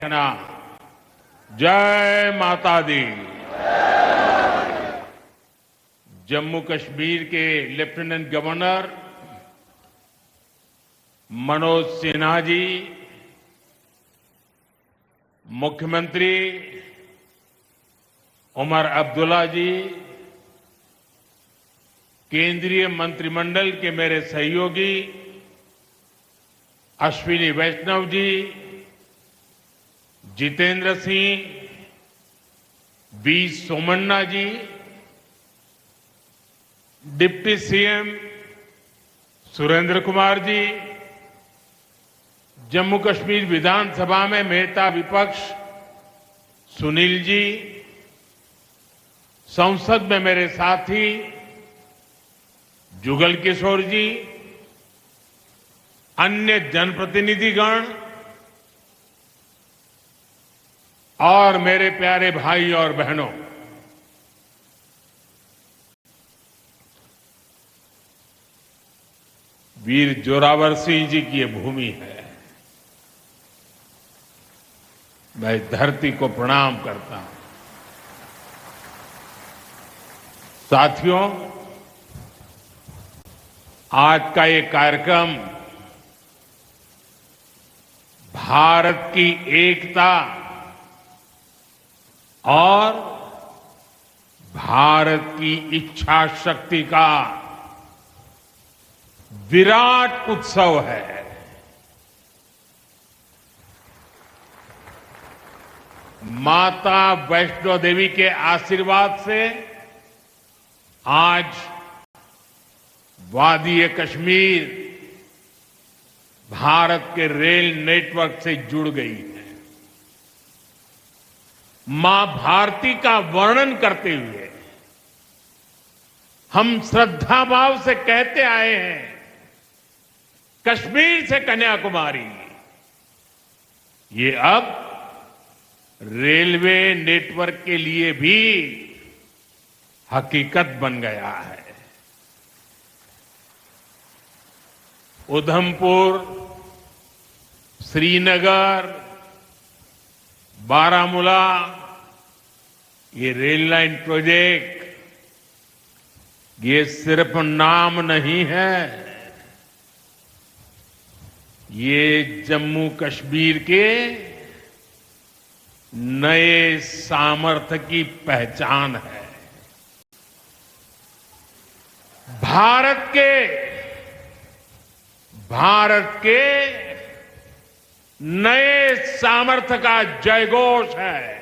ना जय माता दी। जम्मू कश्मीर के लेफ्टिनेंट गवर्नर मनोज सिन्हा जी, मुख्यमंत्री उमर अब्दुल्ला जी, केंद्रीय मंत्रिमंडल के मेरे सहयोगी Ashwini Vaishnaw ji, Jitendra Singh, V Somanna ji, deputy CM Surendra Kumar ji, Jammu Kashmir विधानसभा में नेता विपक्ष सुनील जी, संसद में मेरे साथी जुगल किशोर जी, अन्य जनप्रतिनिधिगण और मेरे प्यारे भाई और बहनों, वीर जोरावर सिंह जी की ये भूमि है। मैं धरती को प्रणाम करता हूं। साथियों, आज का ये कार्यक्रम भारत की एकता और भारत की इच्छा शक्ति का विराट उत्सव है। माता वैष्णो देवी के आशीर्वाद से आज वादी कश्मीर भारत के रेल नेटवर्क से जुड़ गई है। मां भारती का वर्णन करते हुए हम श्रद्धा भाव से कहते आए हैं, कश्मीर से कन्याकुमारी। ये अब रेलवे नेटवर्क के लिए भी हकीकत बन गया है। उधमपुर, श्रीनगर, बारामूला, ये रेल लाइन प्रोजेक्ट ये सिर्फ नाम नहीं है, ये जम्मू कश्मीर के नए सामर्थ्य की पहचान है। भारत के नए सामर्थ्य का जयघोष है।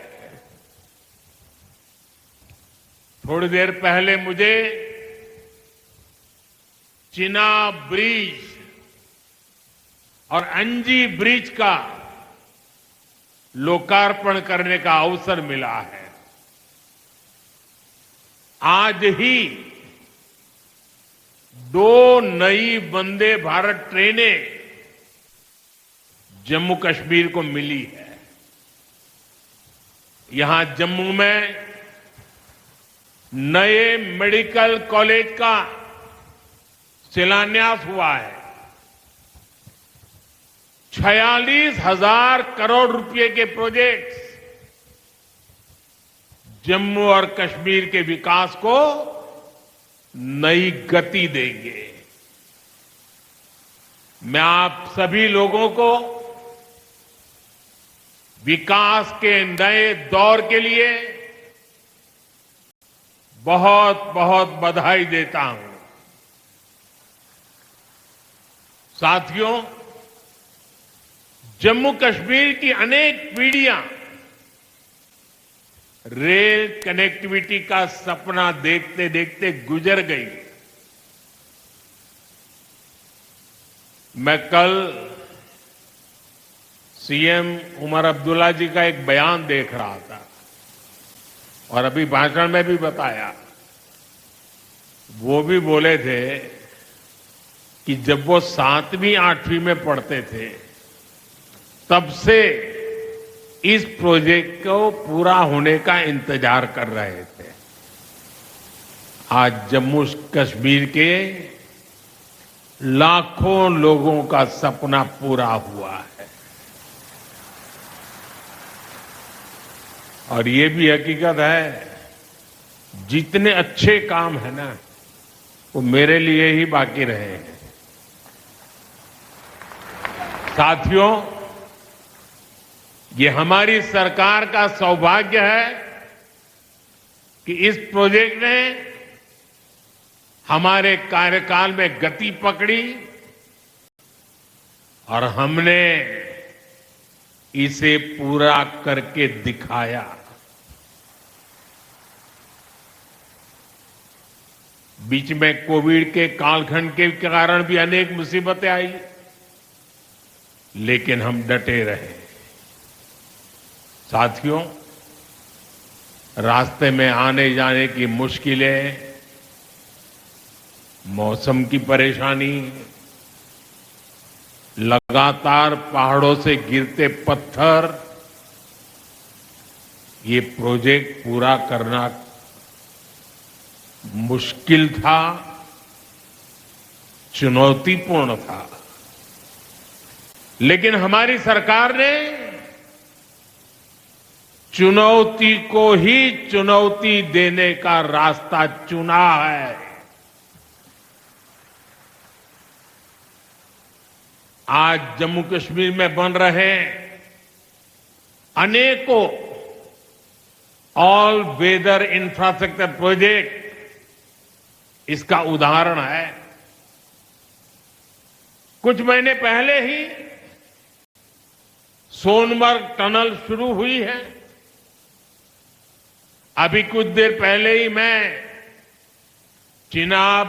थोड़ी देर पहले मुझे चिनाब ब्रिज और अंजी ब्रिज का लोकार्पण करने का अवसर मिला है। आज ही 2 नई वंदे भारत ट्रेनें जम्मू कश्मीर को मिली है। यहां जम्मू में नए मेडिकल कॉलेज का शिलान्यास हुआ है। 46,000 करोड़ रुपए के प्रोजेक्ट्स जम्मू और कश्मीर के विकास को नई गति देंगे। मैं आप सभी लोगों को विकास के नए दौर के लिए बहुत बहुत बधाई देता हूं। साथियों, जम्मू कश्मीर की अनेक पीढ़ियां रेल कनेक्टिविटी का सपना देखते देखते गुजर गई। मैं कल सीएम उमर अब्दुल्ला जी का एक बयान देख रहा था और अभी भाषण में भी बताया। वो भी बोले थे कि जब वो 7वीं 8वीं में पढ़ते थे तब से इस प्रोजेक्ट को पूरा होने का इंतजार कर रहे थे। आज जम्मू कश्मीर के लाखों लोगों का सपना पूरा हुआ है। और ये भी हकीकत है, जितने अच्छे काम है ना, वो मेरे लिए ही बाकी रहे हैं। साथियों, ये हमारी सरकार का सौभाग्य है कि इस प्रोजेक्ट ने हमारे कार्यकाल में गति पकड़ी और हमने इसे पूरा करके दिखाया। बीच में कोविड के कालखंड के कारण भी अनेक मुसीबतें आई, लेकिन हम डटे रहे। साथियों, रास्ते में आने जाने की मुश्किलें, मौसम की परेशानी, लगातार पहाड़ों से गिरते पत्थर, ये प्रोजेक्ट पूरा करना मुश्किल था, चुनौतीपूर्ण था। लेकिन हमारी सरकार ने चुनौती को ही चुनौती देने का रास्ता चुना है। आज जम्मू कश्मीर में बन रहे अनेकों ऑल वेदर इंफ्रास्ट्रक्चर प्रोजेक्ट इसका उदाहरण है। कुछ महीने पहले ही सोनमर्ग टनल शुरू हुई है। अभी कुछ देर पहले ही मैं चिनाब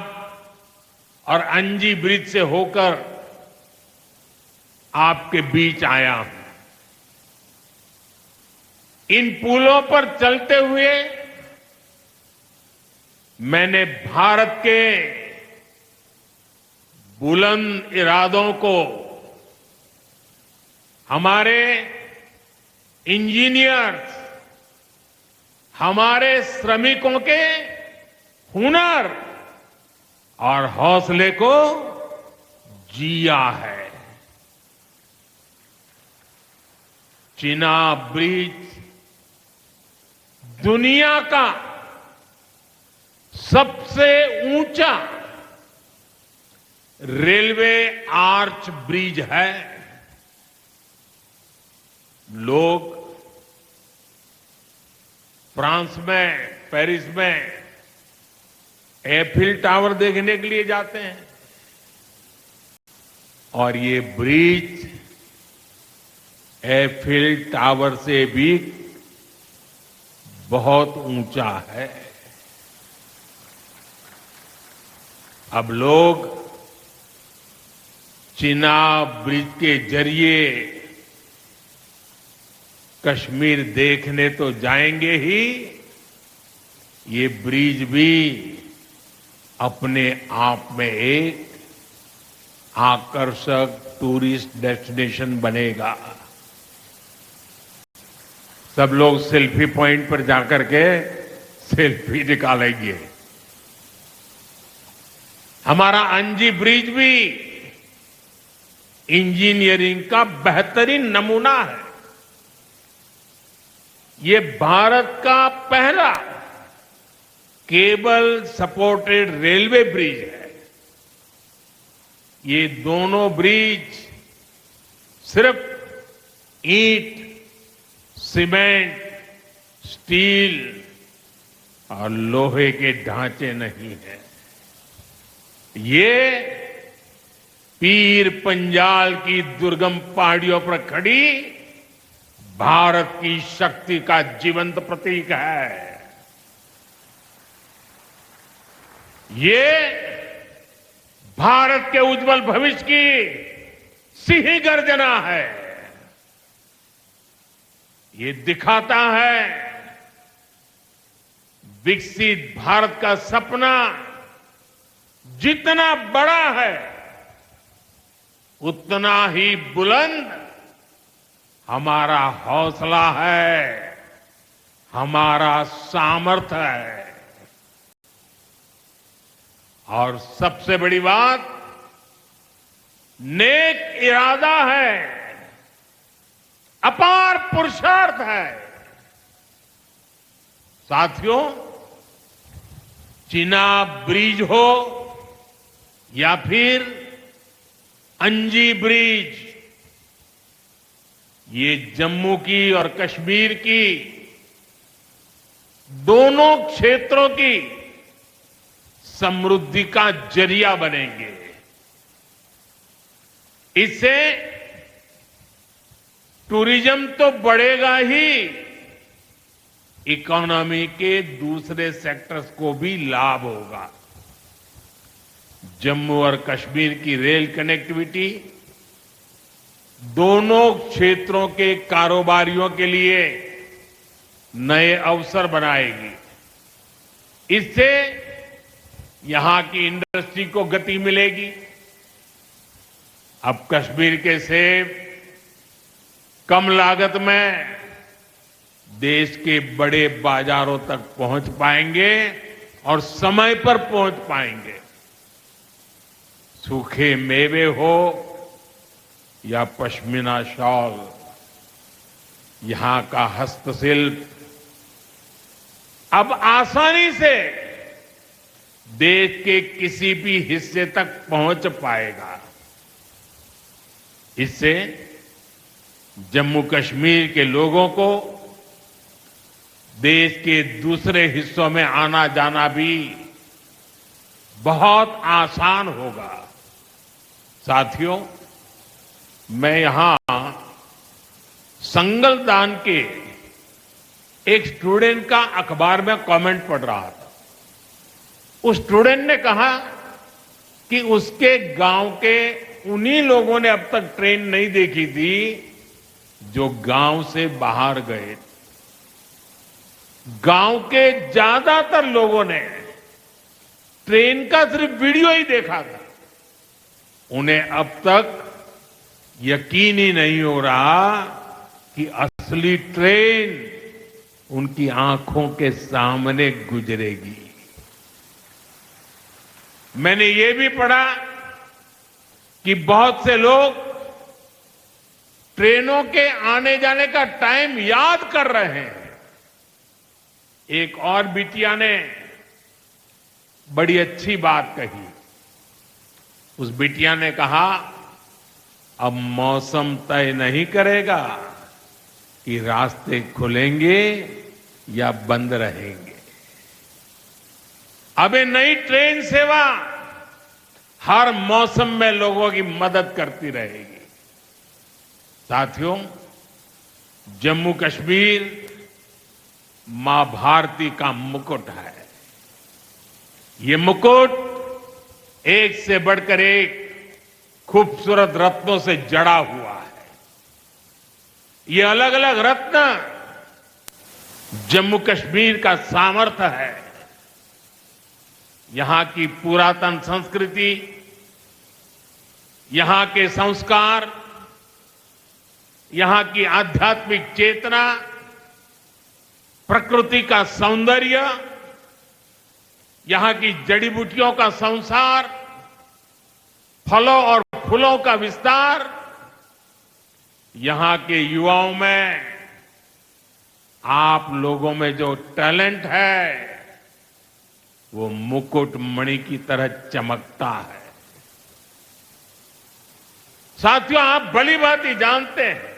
और अंजी ब्रिज से होकर आपके बीच आया हूं। इन पुलों पर चलते हुए मैंने भारत के बुलंद इरादों को, हमारे इंजीनियर्स, हमारे श्रमिकों के हुनर और हौसले को जिया है। चिनाब ब्रिज दुनिया का सबसे ऊंचा रेलवे आर्च ब्रिज है। लोग फ्रांस में, पेरिस में एफिल टावर देखने के लिए जाते हैं, और ये ब्रिज एफिल टावर से भी बहुत ऊंचा है। अब लोग चिनाब ब्रिज के जरिए कश्मीर देखने तो जाएंगे ही, ये ब्रिज भी अपने आप में एक आकर्षक टूरिस्ट डेस्टिनेशन बनेगा। सब लोग सेल्फी पॉइंट पर जाकर के सेल्फी निकालेंगे। हमारा अंजी ब्रिज भी इंजीनियरिंग का बेहतरीन नमूना है। ये भारत का पहला केबल सपोर्टेड रेलवे ब्रिज है। ये दोनों ब्रिज सिर्फ ईंट, सीमेंट, स्टील और लोहे के ढांचे नहीं है। ये पीर पंजाल की दुर्गम पहाड़ियों पर खड़ी भारत की शक्ति का जीवंत प्रतीक है। ये भारत के उज्जवल भविष्य की सिंह गर्जना है। ये दिखाता है विकसित भारत का सपना जितना बड़ा है, उतना ही बुलंद हमारा हौसला है, हमारा सामर्थ्य है। और सबसे बड़ी बात, नेक इरादा है, अपार पुरुषार्थ है। साथियों, चिनाब ब्रिज हो या फिर अंजी ब्रिज, ये जम्मू की और कश्मीर की दोनों क्षेत्रों की समृद्धि का जरिया बनेंगे। इससे टूरिज्म तो बढ़ेगा ही, इकोनॉमी के दूसरे सेक्टर्स को भी लाभ होगा। जम्मू और कश्मीर की रेल कनेक्टिविटी दोनों क्षेत्रों के कारोबारियों के लिए नए अवसर बनाएगी। इससे यहां की इंडस्ट्री को गति मिलेगी। अब कश्मीर के सेब कम लागत में देश के बड़े बाजारों तक पहुंच पाएंगे और समय पर पहुंच पाएंगे। सूखे मेवे हो या पश्मीना शॉल, यहां का हस्तशिल्प अब आसानी से देश के किसी भी हिस्से तक पहुंच पाएगा। इससे जम्मू कश्मीर के लोगों को देश के दूसरे हिस्सों में आना जाना भी बहुत आसान होगा। साथियों, मैं यहां संगलदान के एक स्टूडेंट का अखबार में कमेंट पढ़ रहा था। उस स्टूडेंट ने कहा कि उसके गांव के उन्हीं लोगों ने अब तक ट्रेन नहीं देखी थी जो गांव से बाहर गए। गांव के ज्यादातर लोगों ने ट्रेन का सिर्फ वीडियो ही देखा था। उन्हें अब तक यकीन ही नहीं हो रहा कि असली ट्रेन उनकी आंखों के सामने गुजरेगी। मैंने ये भी पढ़ा कि बहुत से लोग ट्रेनों के आने जाने का टाइम याद कर रहे हैं। एक और बिटिया ने बड़ी अच्छी बात कही। उस बिटिया ने कहा, अब मौसम तय नहीं करेगा कि रास्ते खुलेंगे या बंद रहेंगे। अब ये नई ट्रेन सेवा हर मौसम में लोगों की मदद करती रहेगी। साथियों, जम्मू कश्मीर मां भारती का मुकुट है। ये मुकुट एक से बढ़कर एक खूबसूरत रत्नों से जड़ा हुआ है। ये अलग अलग रत्न जम्मू कश्मीर का सामर्थ्य है। यहां की पुरातन संस्कृति, यहां के संस्कार, यहां की आध्यात्मिक चेतना, प्रकृति का सौंदर्य, यहां की जड़ी बूटियों का संसार, फलों और फूलों का विस्तार, यहां के युवाओं में, आप लोगों में जो टैलेंट है वो मुकुट मणि की तरह चमकता है। साथियों, आप भली बात ही जानते हैं,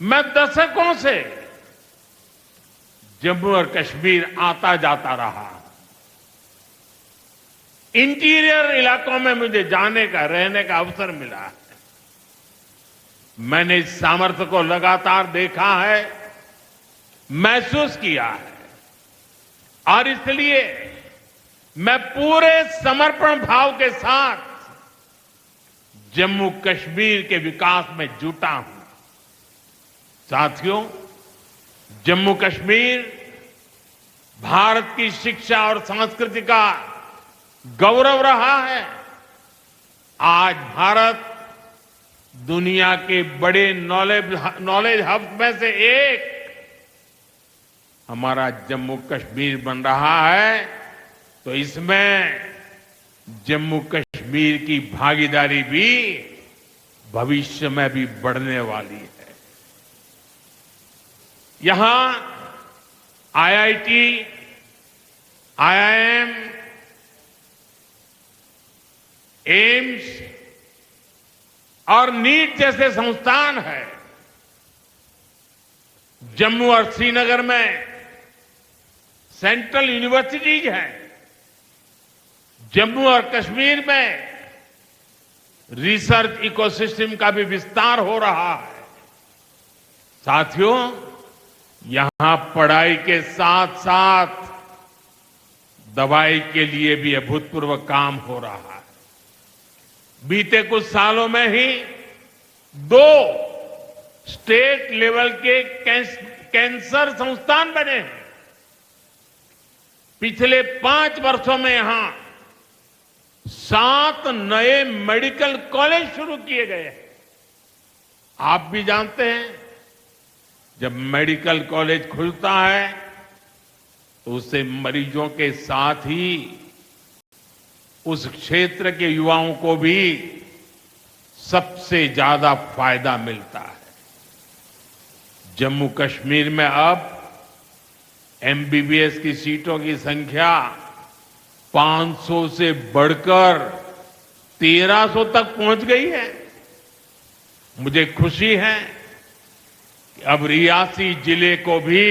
मैं दशकों से जम्मू और कश्मीर आता जाता रहा। इंटीरियर इलाकों में मुझे जाने का, रहने का अवसर मिला है। मैंने इस सामर्थ्य को लगातार देखा है, महसूस किया है, और इसलिए मैं पूरे समर्पण भाव के साथ जम्मू कश्मीर के विकास में जुटा हूं। साथियों, जम्मू कश्मीर भारत की शिक्षा और संस्कृति का गौरव रहा है। आज भारत दुनिया के बड़े नॉलेज हब में से एक हमारा जम्मू कश्मीर बन रहा है, तो इसमें जम्मू कश्मीर की भागीदारी भी भविष्य में भी बढ़ने वाली है। यहां आईआईटी, आईआईएम, एम्स और नीट जैसे संस्थान है। जम्मू और श्रीनगर में सेंट्रल यूनिवर्सिटीज हैं। जम्मू और कश्मीर में रिसर्च इकोसिस्टम का भी विस्तार हो रहा है। साथियों, यहां पढ़ाई के साथ साथ दवाई के लिए भी अभूतपूर्व काम हो रहा है। बीते कुछ सालों में ही 2 स्टेट लेवल के कैंसर संस्थान बने हैं। पिछले 5 वर्षों में यहां 7 नए मेडिकल कॉलेज शुरू किए गए हैं। आप भी जानते हैं, जब मेडिकल कॉलेज खुलता है तो उससे मरीजों के साथ ही उस क्षेत्र के युवाओं को भी सबसे ज्यादा फायदा मिलता है। जम्मू कश्मीर में अब एमबीबीएस की सीटों की संख्या 500 से बढ़कर 1300 तक पहुंच गई है। मुझे खुशी है कि अब रियासी जिले को भी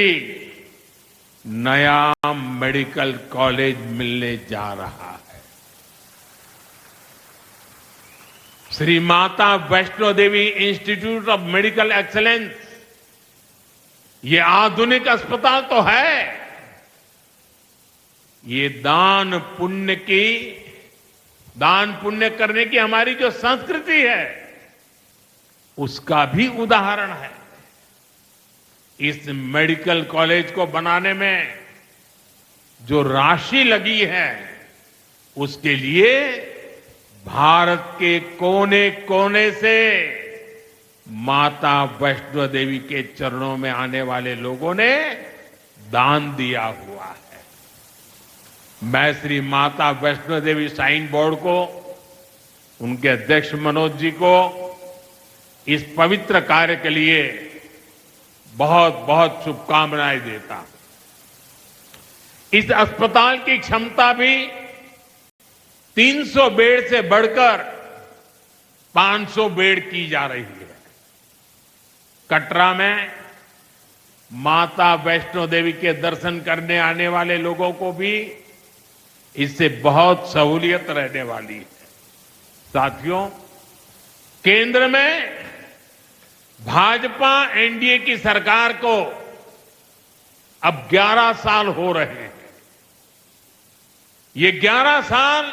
नया मेडिकल कॉलेज मिलने जा रहा है। Shri Mata Vaishno Devi institute of medical excellence, ये आधुनिक अस्पताल तो है, ये दान पुण्य करने की हमारी जो संस्कृति है उसका भी उदाहरण है। इस मेडिकल कॉलेज को बनाने में जो राशि लगी है उसके लिए भारत के कोने कोने से माता वैष्णो देवी के चरणों में आने वाले लोगों ने दान दिया हुआ है। मैं श्री माता वैष्णो देवी श्राइन बोर्ड को, उनके अध्यक्ष मनोज जी को इस पवित्र कार्य के लिए बहुत बहुत शुभकामनाएं देता हूं। इस अस्पताल की क्षमता भी 300 बेड से बढ़कर 500 बेड की जा रही है। कटरा में माता वैष्णो देवी के दर्शन करने आने वाले लोगों को भी इससे बहुत सहूलियत रहने वाली है। साथियों, केंद्र में भाजपा एनडीए की सरकार को अब 11 साल हो रहे हैं। ये 11 साल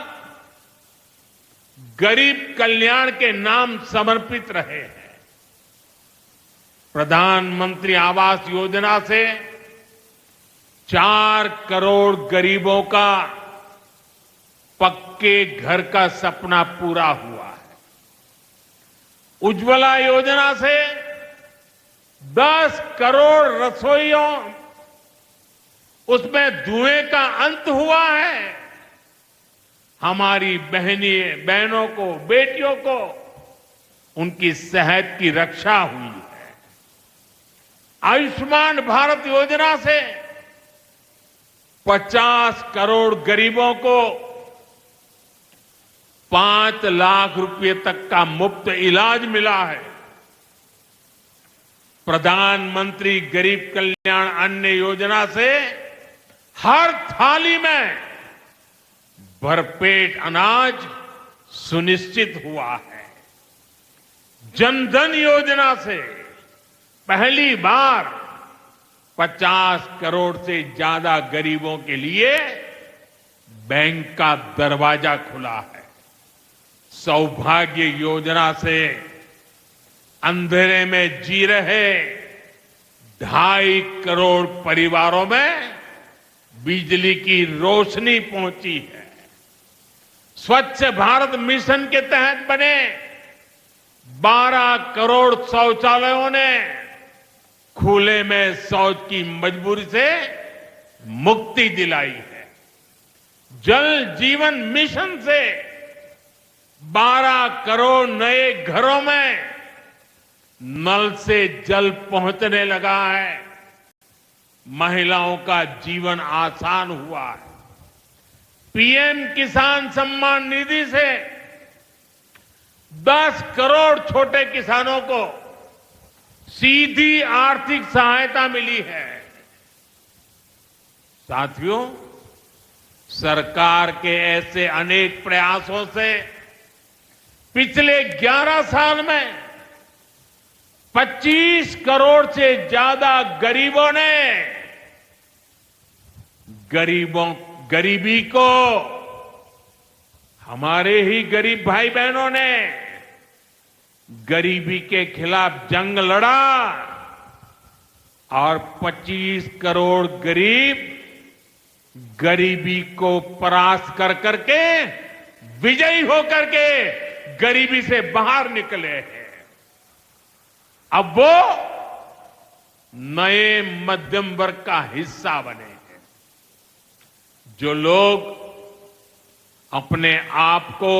गरीब कल्याण के नाम समर्पित रहे हैं। प्रधानमंत्री आवास योजना से 4 करोड़ गरीबों का पक्के घर का सपना पूरा हुआ है। उज्ज्वला योजना से 10 करोड़ रसोइयों, उसमें धुएं का अंत हुआ है। हमारी बहनों को, बेटियों को उनकी सेहत की रक्षा हुई है। आयुष्मान भारत योजना से 50 करोड़ गरीबों को 5 लाख रुपए तक का मुफ्त इलाज मिला है। प्रधानमंत्री गरीब कल्याण अन्न योजना से हर थाली में भरपेट अनाज सुनिश्चित हुआ है। जनधन योजना से पहली बार 50 करोड़ से ज्यादा गरीबों के लिए बैंक का दरवाजा खुला है। सौभाग्य योजना से अंधेरे में जी रहे 2.5 करोड़ परिवारों में बिजली की रोशनी पहुंची है। स्वच्छ भारत मिशन के तहत बने 12 करोड़ शौचालयों ने खुले में शौच की मजबूरी से मुक्ति दिलाई है। जल जीवन मिशन से 12 करोड़ नए घरों में नल से जल पहुंचने लगा है। महिलाओं का जीवन आसान हुआ है। पीएम किसान सम्मान निधि से 10 करोड़ छोटे किसानों को सीधी आर्थिक सहायता मिली है। साथियों, सरकार के ऐसे अनेक प्रयासों से पिछले 11 साल में 25 करोड़ से ज्यादा गरीबों ने गरीबी को, हमारे ही गरीब भाई बहनों ने गरीबी के खिलाफ जंग लड़ा और 25 करोड़ गरीब गरीबी को परास्त कर करके, विजयी होकर के गरीबी से बाहर निकले हैं। अब वो नए मध्यम वर्ग का हिस्सा बने हैं। जो लोग अपने आप को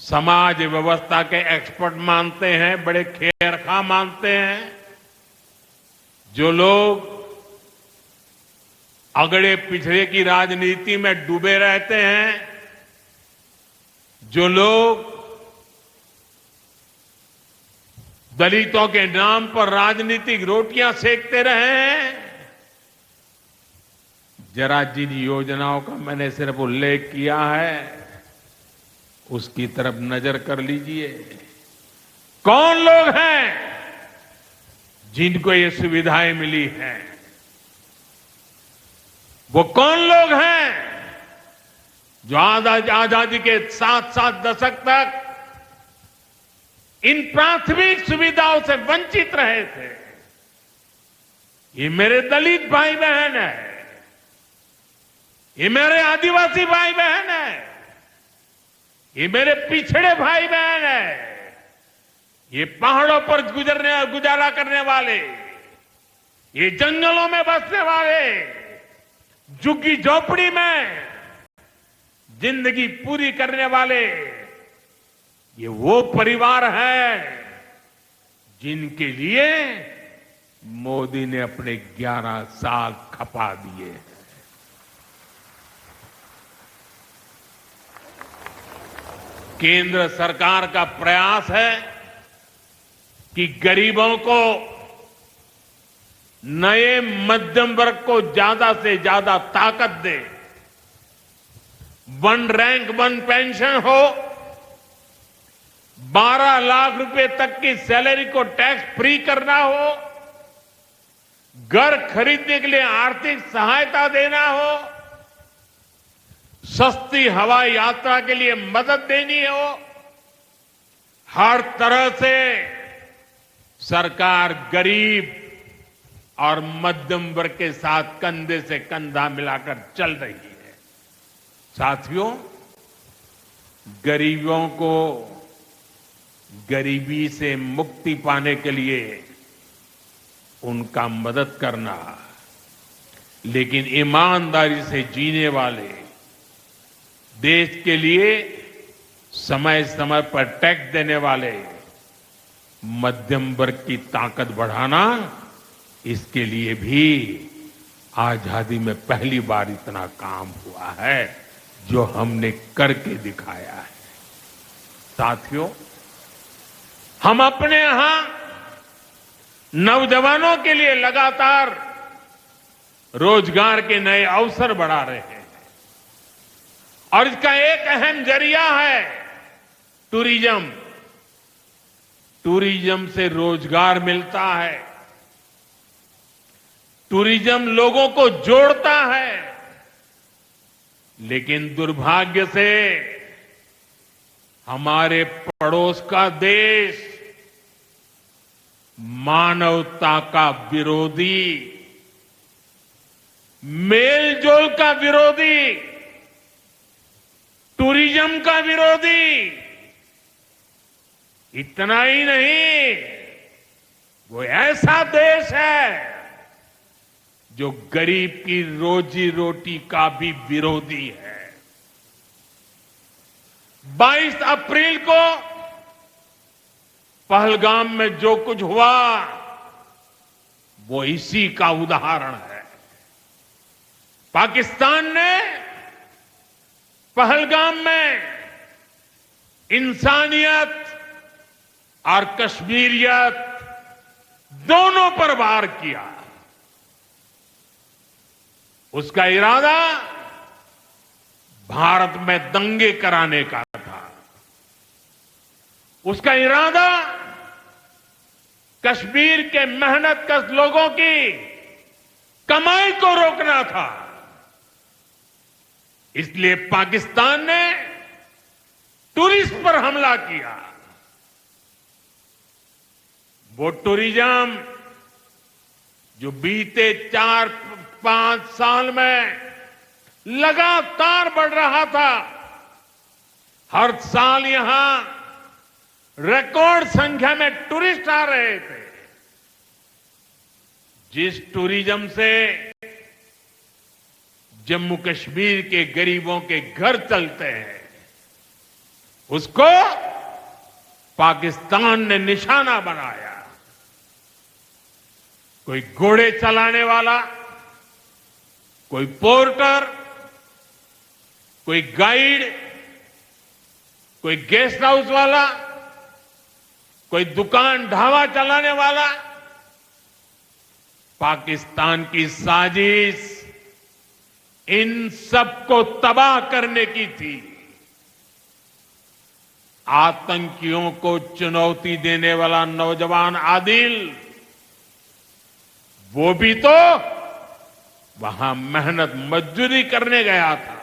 समाज व्यवस्था के एक्सपर्ट मानते हैं, बड़े खेरखा मानते हैं, जो लोग अगड़े पिछड़े की राजनीति में डूबे रहते हैं, जो लोग दलितों के नाम पर राजनीतिक रोटियां सेकते रहे हैं, जरा जिन योजनाओं का मैंने सिर्फ उल्लेख किया है उसकी तरफ नजर कर लीजिए। कौन लोग हैं जिनको ये सुविधाएं मिली हैं? वो कौन लोग हैं जो आजादी के 7 दशक तक इन प्राथमिक सुविधाओं से वंचित रहे थे? ये मेरे दलित भाई बहन है, ये मेरे आदिवासी भाई बहन है, ये मेरे पिछड़े भाई बहन है, ये पहाड़ों पर गुजारा करने वाले, ये जंगलों में बसने वाले, झुग्गी झोपड़ी में जिंदगी पूरी करने वाले, ये वो परिवार है जिनके लिए मोदी ने अपने 11 साल खपा दिए हैं। केंद्र सरकार का प्रयास है कि गरीबों को, नए मध्यम वर्ग को ज्यादा से ज्यादा ताकत दे। 1 रैंक 1 पेंशन हो, 12 लाख रुपए तक की सैलरी को टैक्स फ्री करना हो, घर खरीदने के लिए आर्थिक सहायता देना हो, सस्ती हवाई यात्रा के लिए मदद देनी हो, हर तरह से सरकार गरीब और मध्यम वर्ग के साथ कंधे से कंधा मिलाकर चल रही है। साथियों, गरीबों को गरीबी से मुक्ति पाने के लिए उनका मदद करना, लेकिन ईमानदारी से जीने वाले, देश के लिए समय समय पर टैक्स देने वाले मध्यम वर्ग की ताकत बढ़ाना, इसके लिए भी आजादी में पहली बार इतना काम हुआ है जो हमने करके दिखाया है। साथियों, हम अपने यहां नौजवानों के लिए लगातार रोजगार के नए अवसर बढ़ा रहे हैं और इसका एक अहम जरिया है टूरिज्म। टूरिज्म से रोजगार मिलता है, टूरिज्म लोगों को जोड़ता है, लेकिन दुर्भाग्य से हमारे पड़ोस का देश मानवता का विरोधी, मेलजोल का विरोधी, टूरिज्म का विरोधी, इतना ही नहीं, वो ऐसा देश है जो गरीब की रोजी रोटी का भी विरोधी है। 22 अप्रैल को पहलगाम में जो कुछ हुआ, वो इसी का उदाहरण है। पाकिस्तान ने पहलगाम में इंसानियत और कश्मीरियत दोनों पर वार किया। उसका इरादा भारत में दंगे कराने का था। उसका इरादा कश्मीर के मेहनतकश लोगों की कमाई को रोकना था। इसलिए पाकिस्तान ने टूरिस्ट पर हमला किया। वो टूरिज्म जो बीते 4-5 साल में लगातार बढ़ रहा था, हर साल यहां रिकॉर्ड संख्या में टूरिस्ट आ रहे थे। जिस टूरिज्म से जम्मू कश्मीर के गरीबों के घर चलते हैं, उसको पाकिस्तान ने निशाना बनाया। कोई घोड़े चलाने वाला, कोई पोर्टर, कोई गाइड, कोई गेस्ट हाउस वाला, कोई दुकान ढाबा चलाने वाला, पाकिस्तान की साजिश इन सबको तबाह करने की थी। आतंकियों को चुनौती देने वाला नौजवान आदिल, वो भी तो वहां मेहनत मजदूरी करने गया था,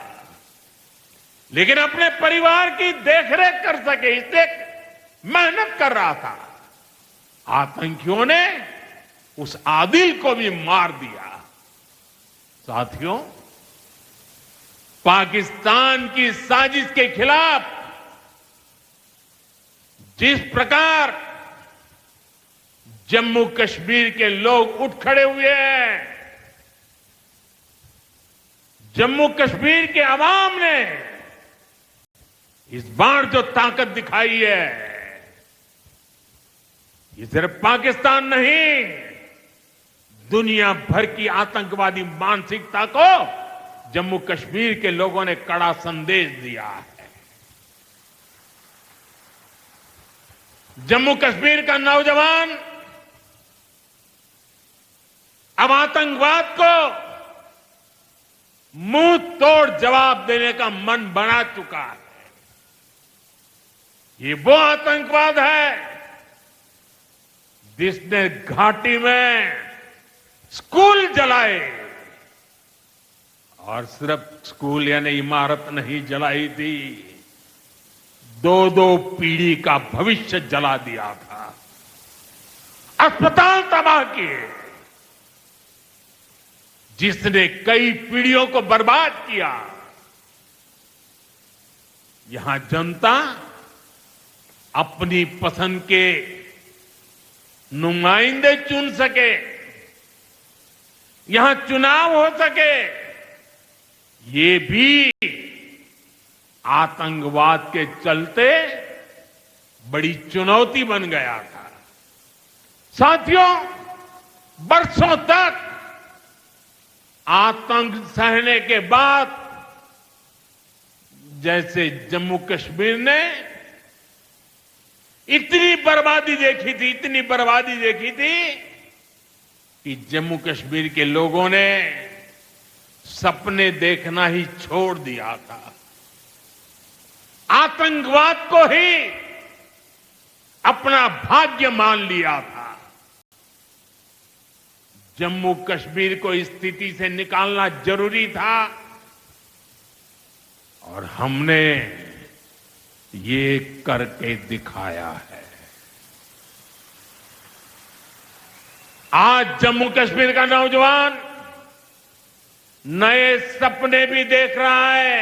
लेकिन अपने परिवार की देखरेख कर सके इसलिए मेहनत कर रहा था। आतंकियों ने उस आदिल को भी मार दिया। साथियों, पाकिस्तान की साजिश के खिलाफ जिस प्रकार जम्मू कश्मीर के लोग उठ खड़े हुए हैं, जम्मू कश्मीर के अवाम ने इस बार जो ताकत दिखाई है, ये सिर्फ पाकिस्तान नहीं, दुनिया भर की आतंकवादी मानसिकता को जम्मू कश्मीर के लोगों ने कड़ा संदेश दिया है। जम्मू कश्मीर का नौजवान अब आतंकवाद को मुंह तोड़ जवाब देने का मन बना चुका है। ये वो आतंकवाद है जिसने घाटी में स्कूल जलाए, और सिर्फ स्कूल यानी इमारत नहीं जलाई थी, 2-2 पीढ़ी का भविष्य जला दिया था, अस्पताल तबाह किए, जिसने कई पीढ़ियों को बर्बाद किया। यहां जनता अपनी पसंद के नुमाइंदे चुन सके, यहां चुनाव हो सके, ये भी आतंकवाद के चलते बड़ी चुनौती बन गया था। साथियों, बरसों तक आतंक सहने के बाद जैसे जम्मू कश्मीर ने इतनी बर्बादी देखी थी कि जम्मू कश्मीर के लोगों ने सपने देखना ही छोड़ दिया था। आतंकवाद को ही अपना भाग्य मान लिया था। जम्मू कश्मीर को इस स्थिति से निकालना जरूरी था, और हमने ये करके दिखाया है। आज जम्मू कश्मीर का नौजवान नए सपने भी देख रहा है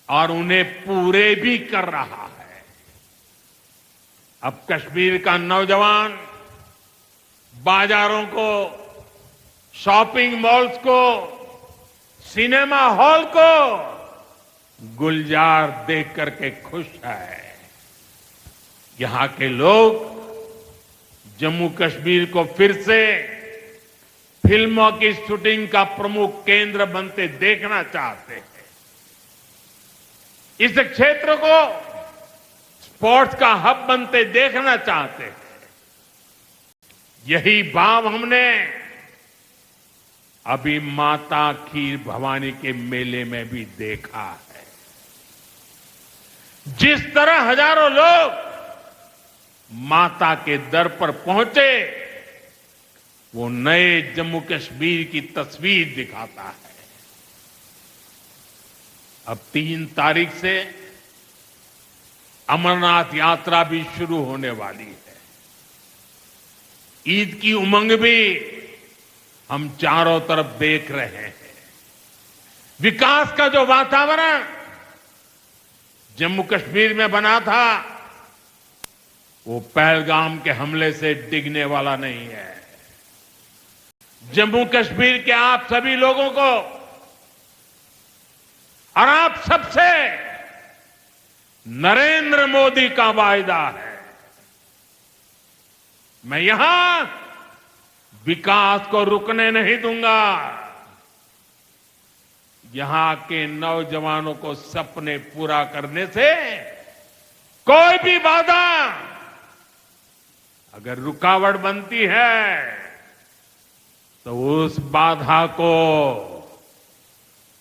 और उन्हें पूरे भी कर रहा है। अब कश्मीर का नौजवान बाजारों को, शॉपिंग मॉल्स को, सिनेमा हॉल को गुलजार देख करके खुश है। यहां के लोग जम्मू कश्मीर को फिर से फिल्मों की शूटिंग का प्रमुख केंद्र बनते देखना चाहते हैं। इस क्षेत्र को स्पोर्ट्स का हब बनते देखना चाहते हैं। यही भाव हमने अभी माता खीर भवानी के मेले में भी देखा है। जिस तरह हजारों लोग माता के दर पर पहुंचे, वो नए जम्मू कश्मीर की तस्वीर दिखाता है। अब 3 तारीख से अमरनाथ यात्रा भी शुरू होने वाली है। ईद की उमंग भी हम चारों तरफ देख रहे हैं। विकास का जो वातावरण जम्मू कश्मीर में बना था, वो पहलगाम के हमले से डिगने वाला नहीं है। जम्मू कश्मीर के आप सभी लोगों को और आप सबसे नरेंद्र मोदी का वायदा है। मैं यहां विकास को रुकने नहीं दूंगा। यहां के नौजवानों को सपने पूरा करने से कोई भी बाधा अगर रुकावट बनती है, तो उस बाधा को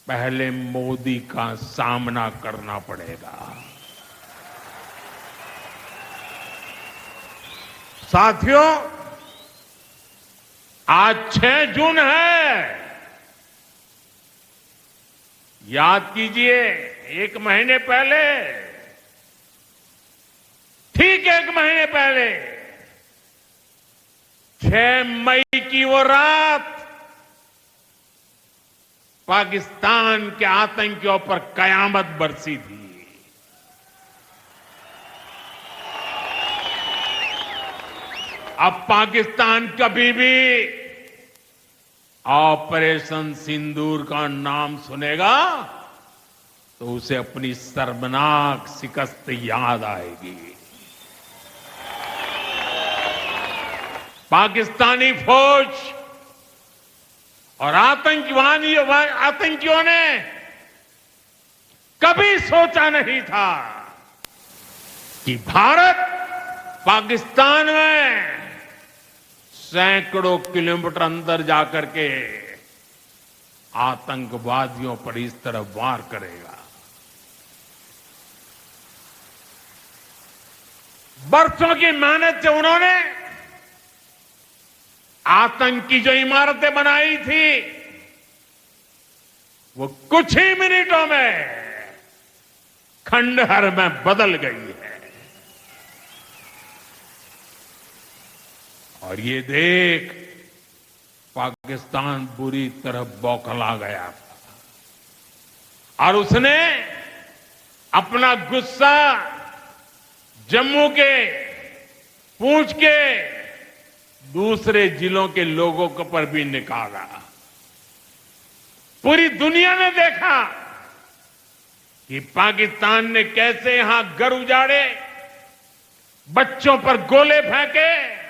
पहले मोदी का सामना करना पड़ेगा। साथियों, आज 6 जून है। याद कीजिए, 1 महीने पहले, ठीक 1 महीने पहले 6 मई की वो रात पाकिस्तान के आतंकियों पर कयामत बरसी थी। अब पाकिस्तान कभी भी ऑपरेशन सिंदूर का नाम सुनेगा तो उसे अपनी शर्मनाक शिकस्त याद आएगी। पाकिस्तानी फौज और आतंकियों ने कभी सोचा नहीं था कि भारत पाकिस्तान में सैकड़ों किलोमीटर अंदर जाकर के आतंकवादियों पर इस तरह वार करेगा। बरसों की मेहनत से उन्होंने आतंक की जो इमारतें बनाई थी, वो कुछ ही मिनटों में खंडहर में बदल गई है। और ये देख पाकिस्तान बुरी तरह बौखला गया था और उसने अपना गुस्सा जम्मू के, पूंछ के दूसरे जिलों के लोगों के पर भी निकाला। पूरी दुनिया ने देखा कि पाकिस्तान ने कैसे यहां घर उजाड़े, बच्चों पर गोले फेंके,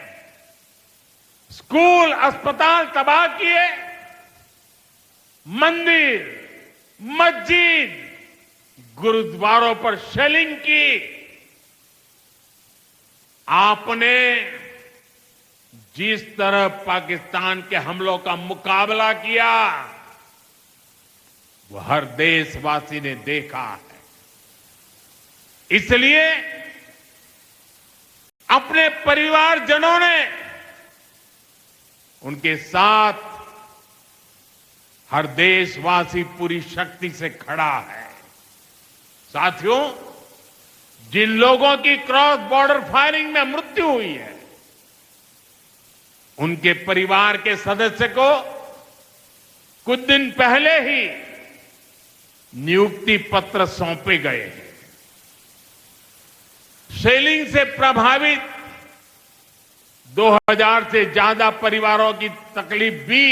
स्कूल अस्पताल तबाह किए, मंदिर, मस्जिद, गुरुद्वारों पर शेलिंग की। आपने जिस तरह पाकिस्तान के हमलों का मुकाबला किया, वो हर देशवासी ने देखा है। इसलिए अपने परिवारजनों ने उनके साथ हर देशवासी पूरी शक्ति से खड़ा है। साथियों, जिन लोगों की क्रॉस बॉर्डर फायरिंग में मृत्यु हुई है, उनके परिवार के सदस्य को कुछ दिन पहले ही नियुक्ति पत्र सौंपे गए हैं। शेलिंग से प्रभावित 2000 से ज्यादा परिवारों की तकलीफ भी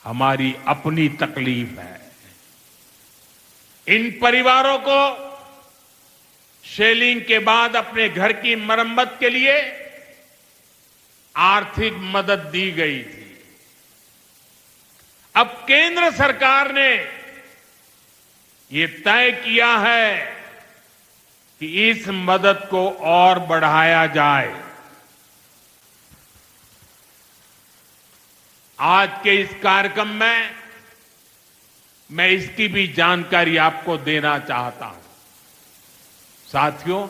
हमारी अपनी तकलीफ है। इन परिवारों को शेलिंग के बाद अपने घर की मरम्मत के लिए आर्थिक मदद दी गई थी। अब केंद्र सरकार ने ये तय किया है कि इस मदद को और बढ़ाया जाए। आज के इस कार्यक्रम में मैं इसकी भी जानकारी आपको देना चाहता हूं। साथियों,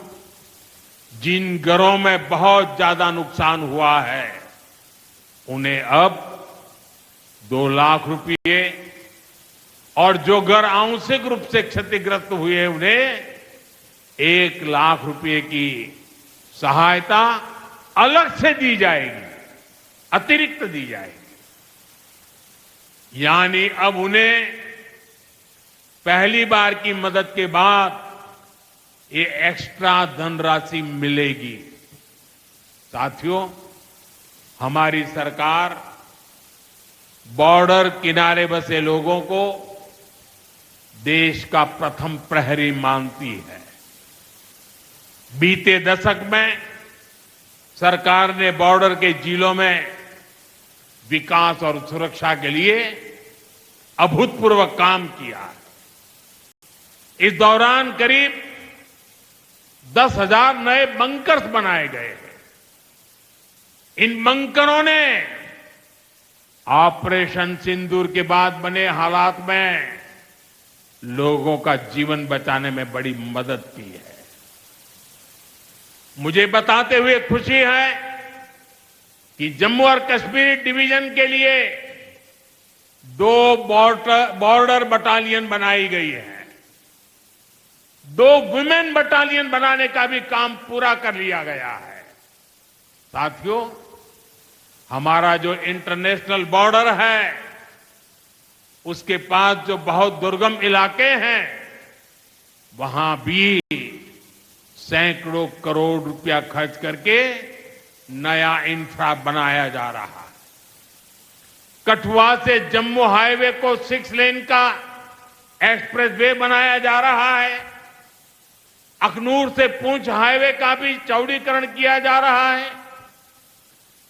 जिन घरों में बहुत ज्यादा नुकसान हुआ है उन्हें अब 2 लाख रुपए और जो घर आंशिक रूप से क्षतिग्रस्त हुए उन्हें 1 लाख रुपए की सहायता अलग से दी जाएगी, अतिरिक्त दी जाएगी। यानी अब उन्हें पहली बार की मदद के बाद ये एक्स्ट्रा धनराशि मिलेगी। साथियों, हमारी सरकार बॉर्डर किनारे बसे लोगों को देश का प्रथम प्रहरी मानती है। बीते दशक में सरकार ने बॉर्डर के जिलों में विकास और सुरक्षा के लिए अभूतपूर्व काम किया है। इस दौरान करीब 10,000 नए बंकर्स बनाए गए हैं। इन बंकरों ने ऑपरेशन सिंदूर के बाद बने हालात में लोगों का जीवन बचाने में बड़ी मदद की है। मुझे बताते हुए खुशी है कि जम्मू और कश्मीर डिवीजन के लिए 2 बॉर्डर बटालियन बनाई गई है। 2 वुमेन बटालियन बनाने का भी काम पूरा कर लिया गया है। साथियों, हमारा जो इंटरनेशनल बॉर्डर है उसके पास जो बहुत दुर्गम इलाके हैं वहां भी सैकड़ों करोड़ रुपया खर्च करके नया इंफ्रा बनाया जा रहा है। कठुआ से जम्मू हाईवे को 6 लेन का एक्सप्रेसवे बनाया जा रहा है। अखनूर से पुंछ हाईवे का भी चौड़ीकरण किया जा रहा है।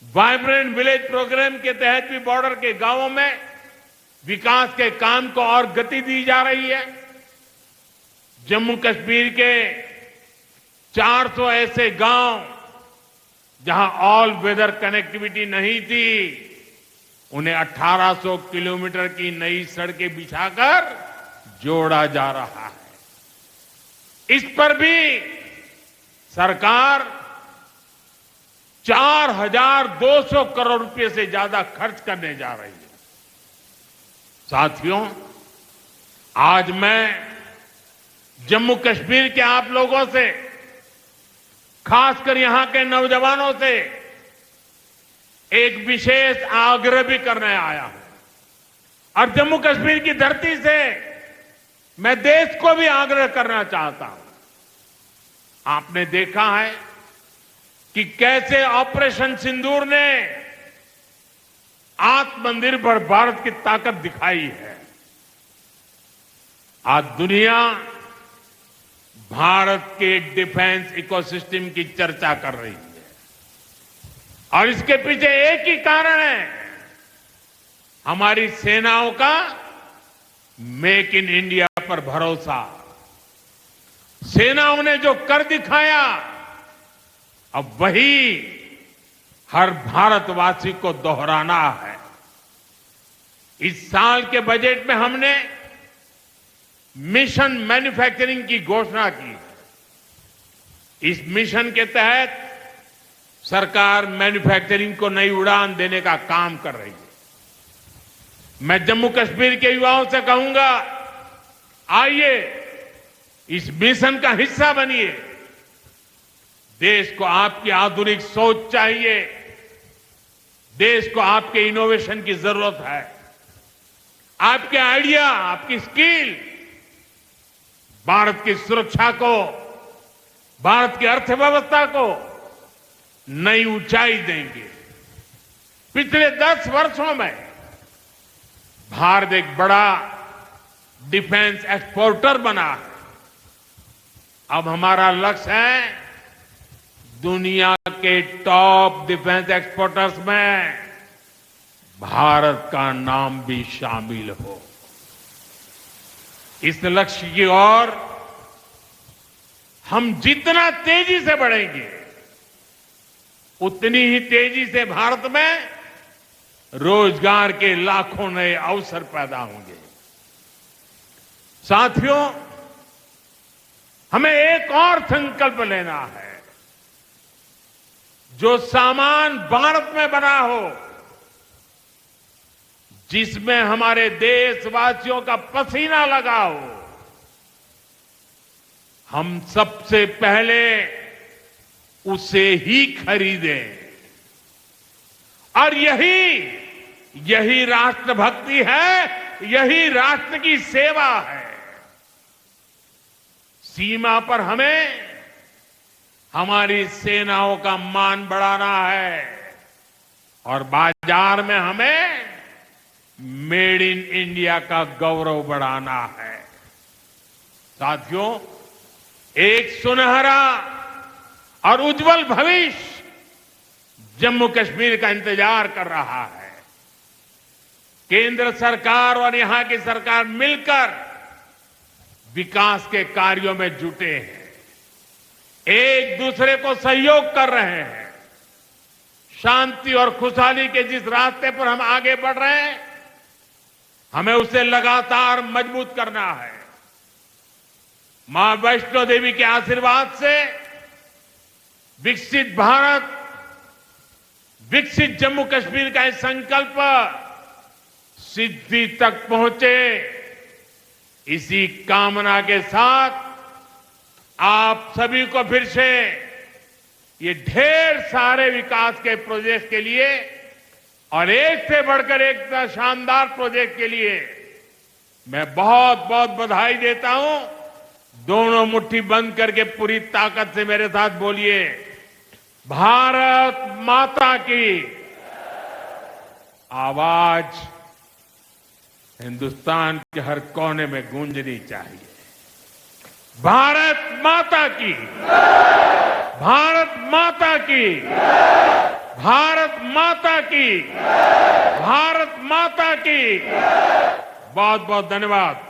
वाइब्रेंट विलेज प्रोग्राम के तहत भी बॉर्डर के गांवों में विकास के काम को और गति दी जा रही है। जम्मू कश्मीर के 400 ऐसे गांव जहां ऑल वेदर कनेक्टिविटी नहीं थी, उन्हें 1800 किलोमीटर की नई सड़कें बिछाकर जोड़ा जा रहा है। इस पर भी सरकार 4,200 करोड़ रुपए से ज्यादा खर्च करने जा रही है। साथियों, आज मैं जम्मू कश्मीर के आप लोगों से, खासकर यहां के नौजवानों से एक विशेष आग्रह भी करने आया हूं। और जम्मू कश्मीर की धरती से मैं देश को भी आग्रह करना चाहता हूं। आपने देखा है कि कैसे ऑपरेशन सिंदूर ने आत्मनिर्भर भारत की ताकत दिखाई है। आज दुनिया भारत के डिफेंस इकोसिस्टम की चर्चा कर रही है और इसके पीछे एक ही कारण है, हमारी सेनाओं का मेक इन इंडिया पर भरोसा। सेनाओं ने जो कर दिखाया, अब वही हर भारतवासी को दोहराना है। इस साल के बजट में हमने मिशन मैन्युफैक्चरिंग की घोषणा की है। इस मिशन के तहत सरकार मैन्युफैक्चरिंग को नई उड़ान देने का काम कर रही है। मैं जम्मू कश्मीर के युवाओं से कहूंगा, आइए इस मिशन का हिस्सा बनिए। देश को आपकी आधुनिक सोच चाहिए, देश को आपके इनोवेशन की जरूरत है। आपके आइडिया, आपकी स्किल भारत की सुरक्षा को, भारत की अर्थव्यवस्था को नई ऊंचाई देंगे। पिछले 10 वर्षों में भारत एक बड़ा डिफेंस एक्सपोर्टर बना है। अब हमारा लक्ष्य है दुनिया के टॉप डिफेंस एक्सपोर्टर्स में भारत का नाम भी शामिल हो। इस लक्ष्य की ओर हम जितना तेजी से बढ़ेंगे, उतनी ही तेजी से भारत में रोजगार के लाखों नए अवसर पैदा होंगे। साथियों, हमें एक और संकल्प लेना है। जो सामान भारत में बना हो, जिसमें हमारे देशवासियों का पसीना लगा हो, हम सबसे पहले उसे ही खरीदें। और यही राष्ट्रभक्ति है, यही राष्ट्र की सेवा है। सीमा पर हमें हमारी सेनाओं का मान बढ़ाना है और बाजार में हमें मेड इन इंडिया का गौरव बढ़ाना है। साथियों, एक सुनहरा और उज्जवल भविष्य जम्मू कश्मीर का इंतजार कर रहा है। केंद्र सरकार और यहां की सरकार मिलकर विकास के कार्यों में जुटे हैं, एक दूसरे को सहयोग कर रहे हैं। शांति और खुशहाली के जिस रास्ते पर हम आगे बढ़ रहे हैं, हमें उसे लगातार मजबूत करना है। मां वैष्णो देवी के आशीर्वाद से विकसित भारत, विकसित जम्मू कश्मीर का यह संकल्प सिद्धि तक पहुंचे, इसी कामना के साथ आप सभी को फिर से ये ढेर सारे विकास के प्रोजेक्ट के लिए और एक से बढ़कर एक शानदार प्रोजेक्ट के लिए मैं बहुत बहुत बधाई देता हूं। दोनों मुट्ठी बंद करके पूरी ताकत से मेरे साथ बोलिए, भारत माता की। आवाज हिंदुस्तान के हर कोने में गूंजनी चाहिए। भारत माता की, भारत माता की, भारत माता की, भारत माता की। बहुत बहुत धन्यवाद।